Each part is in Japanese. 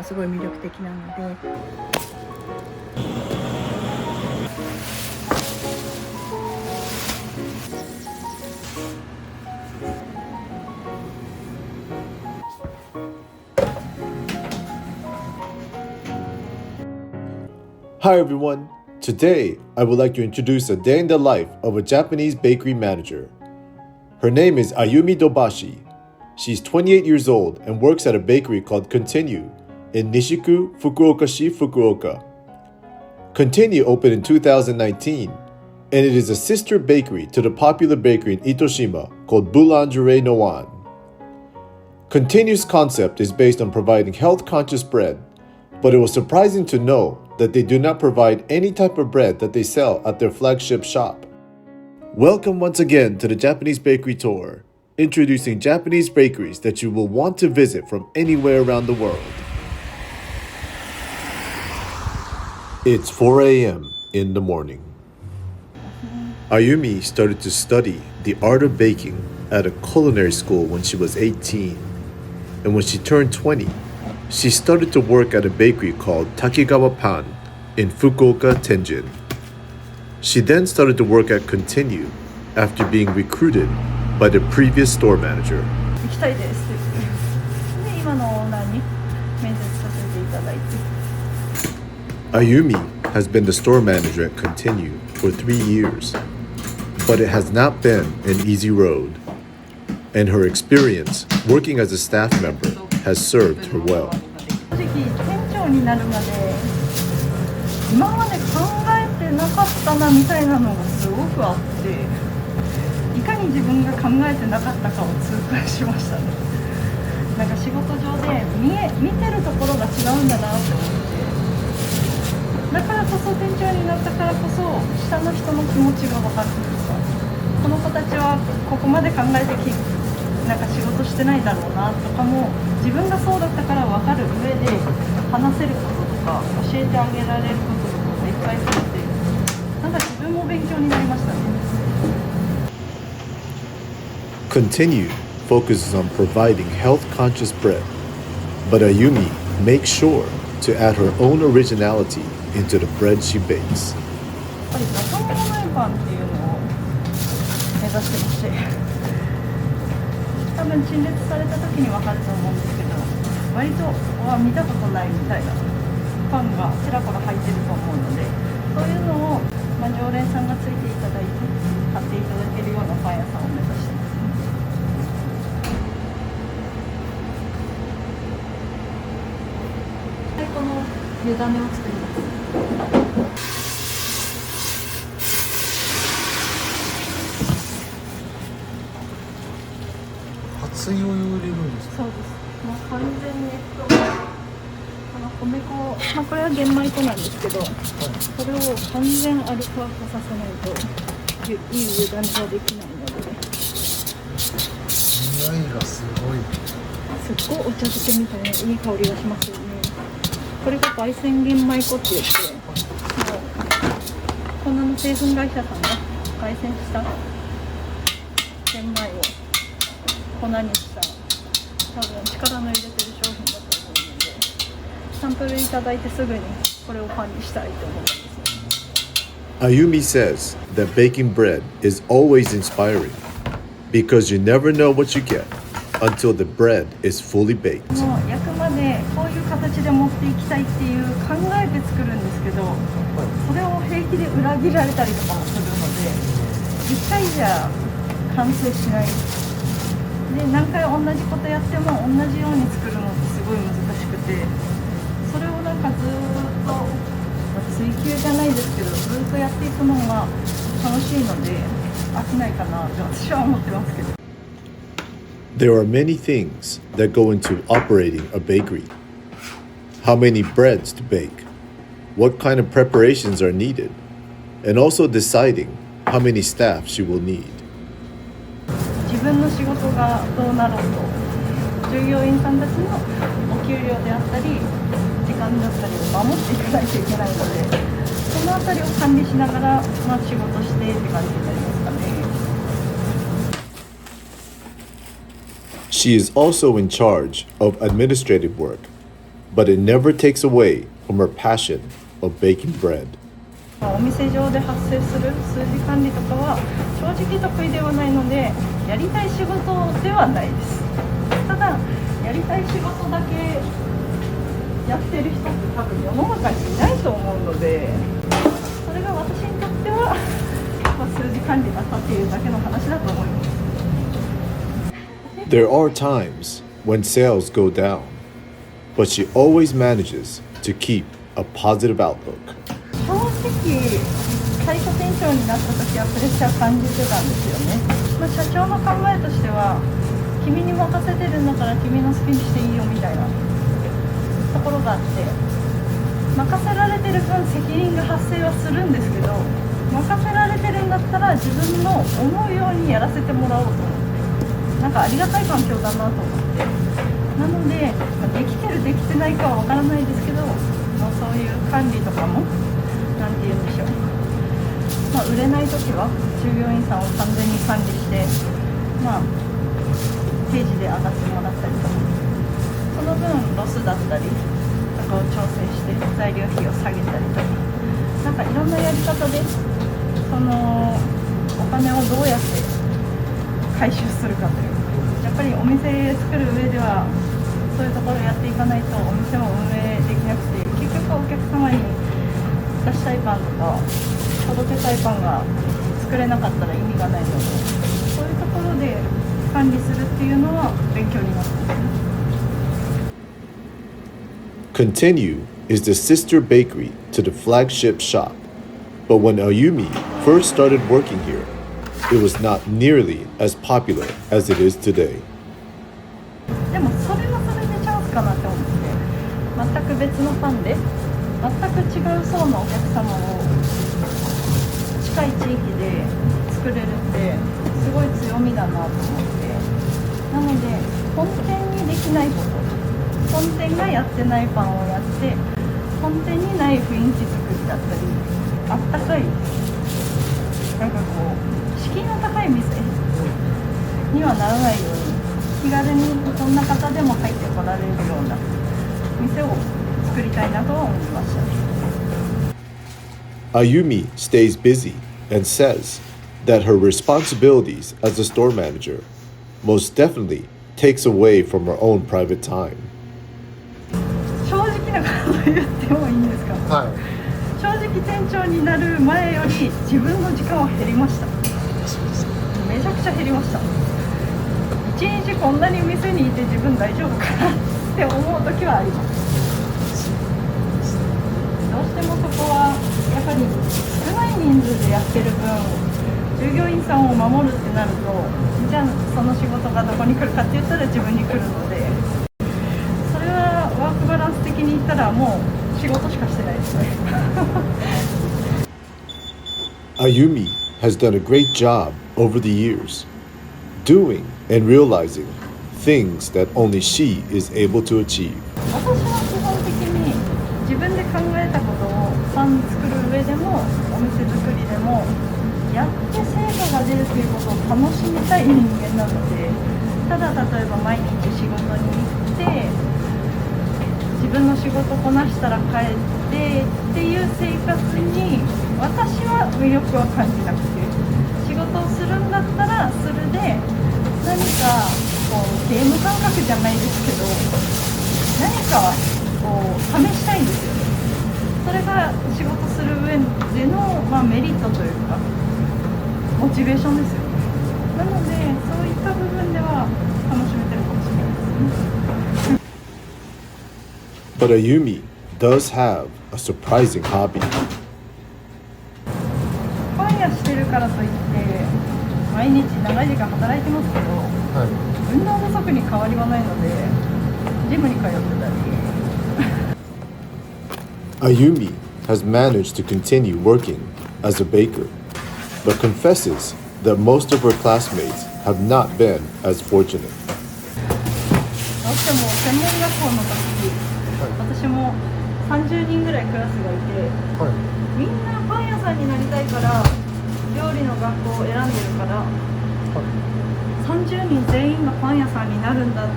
がすごい魅力的なので。Hi everyone! Today, I would like to introduce a day in the life of a Japanese bakery manager. Her name is Ayumi Dobashi. She's 28 years old and works at a bakery called Continue in Nishiku, Fukuoka-shi, Fukuoka. Continue opened in 2019, and it is a sister bakery to the popular bakery in Itoshima called Boulangerie Noan. Continue's concept is based on providing health-conscious bread, but it was surprising to know that they do not provide any type of bread that they sell at their flagship shop. Welcome once again to the Japanese Bakery Tour, introducing Japanese bakeries that you will want to visit from anywhere around the world. It's 4 a.m. in the morning. Ayumi started to study the art of baking at a culinary school when she was 18, and when she turned 20, she started to work at a bakery called Takigawa Pan in Fukuoka, Tenjin. She then started to work at Continue after being recruited by the previous store manager. 行きたいですって言って、で今のオーナーに面接させていただいて。 Ayumi has been the store manager at Continue for 3 years, but it has not been an easy road, and her experience working as a staff member has served her well. 正直店長になるまで今まで考えてなかったなみたいなのがすごくあって、いかに自分が考えてなかったかを痛感しましたね。なんか仕事上で見てるところが違うんだなって思って、だからこそ店長になったからこそ下の人の気持ちが分かるんですか。この子たちはここまで考えてなんか仕事してないだろうなとかも自分がそうだったから分かる上で話せることとか教えてあげられることとかがいっぱい増えて、なんか自分も勉強になりましたね。 Continue focuses on providing health-conscious bread, but Ayumi makes sure to add her own originality into the bread she bakes. やっぱり中物ないパンっていうのを目指してまして、多分陳列された時に分かると思うんですけど、割と見たことないみたいなパンがちらほら入ってると思うので、そういうのを、常連さんがついていただいて買っていただけるようなパン屋さんを目指してます。はい、この湯種を作ります。熱いお湯を入れるんですか。そうです。もう完全にこの米粉、これは玄米粉なんですけど、これを完全アルファ化させないといい湯種はできないので。匂いがすごい。すっごいお茶漬けみたいないい香りがしますよね。これが焙煎玄米粉って言って、粉の製粉会社さんが焙煎した玄米を粉にした多分力の入れてる商品だと思うので、サンプルいただいてすぐにこれをパンにしたいと思うんですよ。 Ayumi says that baking bread is always inspiring because you never know what you get until the bread is fully baked. もう焼くまでこういう形で持っていきたいっていう考えて作るんですけど、それを平気で裏切られたりとかもするので、一回じゃ完成しない。で何回同じことやっても同じように作るのってすごい難しくて、それをなんかずっと追求じゃないですけどずっとやっていくのが楽しいので飽きないかなって私は思ってますけど。 There are many things that go into operating a bakery. How many breads to bake, what kind of preparations are needed, and also deciding how many staff she will need. 自分の仕事がどうなろうと従業員さんたちのお給料であったり時間だったりを守っていかないといけないので、そのあたりを管理しながら、仕事してって感じになりますかね。 She is also in charge of administrative work, but it never takes away from her passion of baking bread. お店上で発生する数字管理とかは正直得意ではないので、やりたい仕事ではないです。ただやりたい仕事だけやってる人って多分世の中にいないと思うので、それが私にとっては、数字管理だったっていうだけの話だと思います。There are times when sales go down, but she always manages to keep a positive outlook. 正直最初店長になった時はプレッシャー感じてたんですよね。社長の考えとしては、君に任せてるんだから君の好きにしていいよみたいなところがあって、任せられてる分責任が発生はするんですけど、任せられてるんだったら自分の思うようにやらせてもらおうと思って、なんかありがたい環境だなと思って、なので、できてるできてないかは分からないですけど、そういう管理とかもなんて言うんでしょう、売れない時は従業員さんを完全に管理して、定時で上がってもらったりとか、その分ロスだったりとかを調整して材料費を下げたりとか、なんかいろんなやり方でそのお金をどうやって回収するかというか、やっぱりお店作る上ではそういうところやっていかないとお店も運営できなくて、結局お客様に出したいパンとか届けたいパンが作れなかったら意味がないので、そういうところで管理するっていうのは勉強になってますね。Continue is the sister bakery to the flagship shop, but when Ayumi first started working here, it was not nearly as popular as it is today. でもそれはそれでチャンスかなって思って、全く別のパンで全く違う層のお客様を近い地域で作れるってすごい強みだなと思って、なので本店にできないこと、本店がやってないパンをやって、本店にない雰囲気作りだったり、あったかいなんかこう敷居の高い店にはならないように、気軽にこんな方でも入ってこられるような店を作りたいなとは思いました。Ayumi stays busy and says that her responsibilities as a store manager most definitely takes away from her own private time. 正直なこと言ってもいいんですか？はい。正直店長になる前より自分の時間は減りました。めちゃくちゃ減りました。一日こんなに店にいて自分大丈夫かなって思う時はあります。どうしてもそこはやっぱり少ない人数でやってる分、従業員さんを守るってなると、じゃあその仕事がどこに来るかって言ったら自分に来るので、それはワークバランス的に言ったらもう仕事しかしてないですね。Ayumi has done a great job over the years, doing and realizing things that only she is able to achieve. 私は基本的に自分で考えたことをパン作る上でもお店作りでもやって成果が出るということを楽しみたい人間なので、ただ例えば毎日仕事に行って自分の仕事こなしたら帰ってっていう生活に私は魅力は感じなくて、仕事をするんだったらするで何かこうゲーム感覚じゃないですけど、何かこう試したいんですよね。それが仕事する上での、メリットというかモチベーションですよね。なのでそういった部分では楽しめてるかもしれないですね。But Ayumi does have a surprising hobby. パン屋してるからといって毎日長い時間働いてますけど、はい。運動不足に変わりはないのでジムに通ってたり。Ayumi has managed to continue working as a baker, but confesses that most of her classmates have not been as fortunate. どうしても専門学校の時、私も30人ぐらいクラスがいて、はい。みんなパン屋さんになりたいから料理の学校を選んでるから、30人全員がパン屋さんになるんだって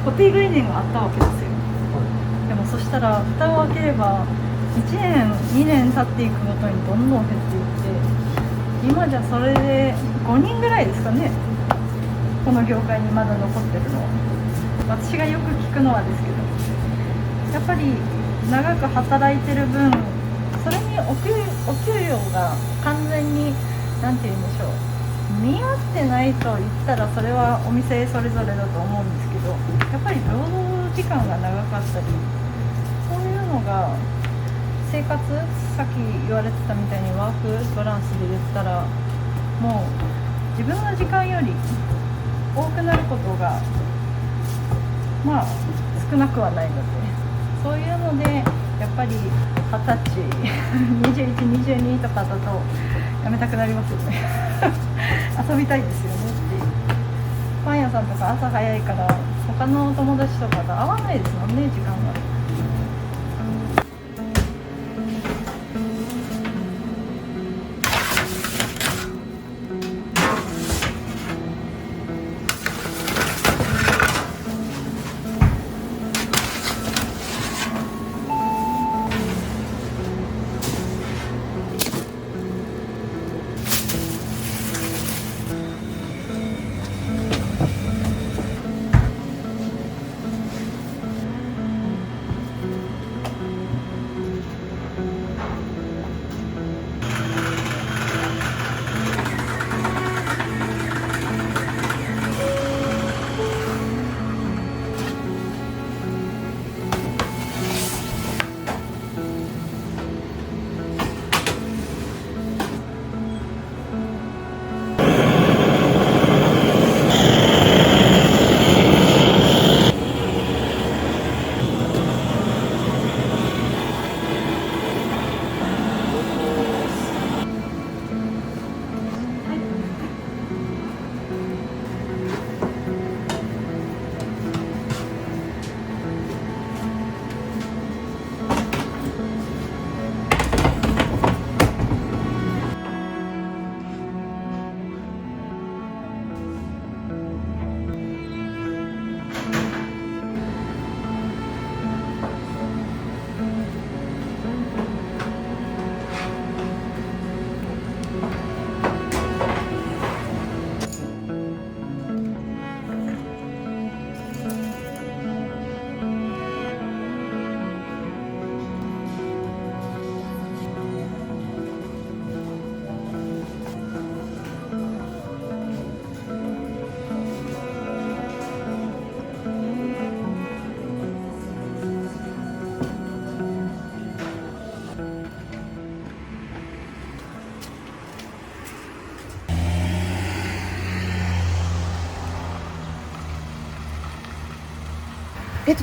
固定概念があったわけですよ。もそしたら蓋を開ければ1年2年経っていくごとにどんどん減っていって今じゃそれで5人ぐらいですかね、この業界にまだ残ってるのは。私がよく聞くのはですけど、やっぱり長く働いてる分それにお給料が完全に何て言うんでしょう、見合ってないと言ったらそれはお店それぞれだと思うんですけど、やっぱり労働時間が長かったり、そういうのが生活、さっき言われてたみたいにワークバランスで言ったらもう自分の時間より多くなることがまあ少なくはないので、そういうのでやっぱり20歳21、22とかだとやめたくなりますよね遊びたいですよねっていう。パン屋さんとか朝早いから他の友達とかと会わないですもんね、時間が。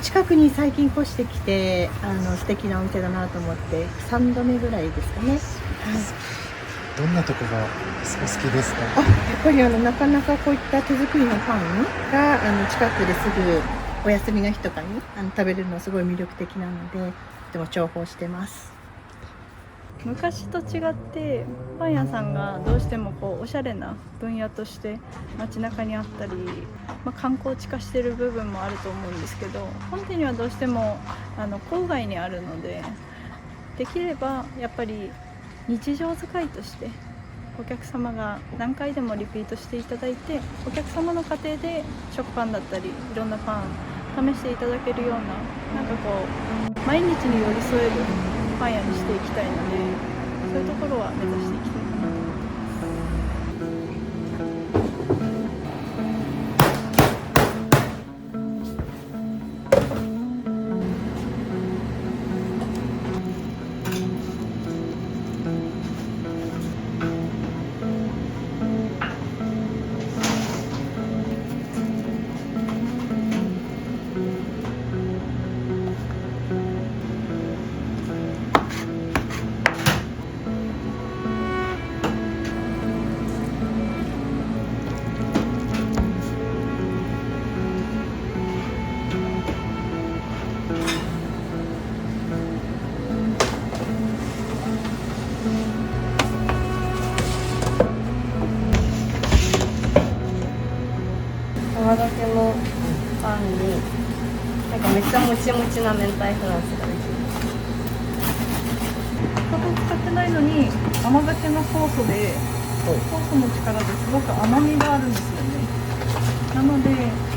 近くに最近越してきて素敵なお店だなと思って3度目ぐらいですかね。はい、どんなとこがお好きですか？やっぱりなかなかこういった手作りのパンが近くですぐお休みの日とかに食べれるのすごい魅力的なので、とても重宝してます。昔と違ってパン屋さんがどうしてもこうおしゃれな分野として街中にあったり、観光地化してる部分もあると思うんですけど、本店にはどうしても郊外にあるので、できればやっぱり日常使いとしてお客様が何回でもリピートしていただいて、お客様の家庭で食パンだったりいろんなパン試していただけるような、なんかこう毎日に寄り添えるパン屋にしていきたいので、そういうところは目指していきたいかなと思ってめっちゃもちもちな明太フランスができる。砂糖使ってないのに甘酒の酵素で酵素の力ですごく甘みがあるんですよね。なので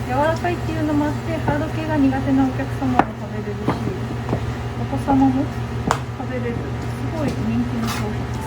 柔らかいっていうのもあってハード系が苦手なお客様も食べれるしお子様も食べれるすごい人気の商品です。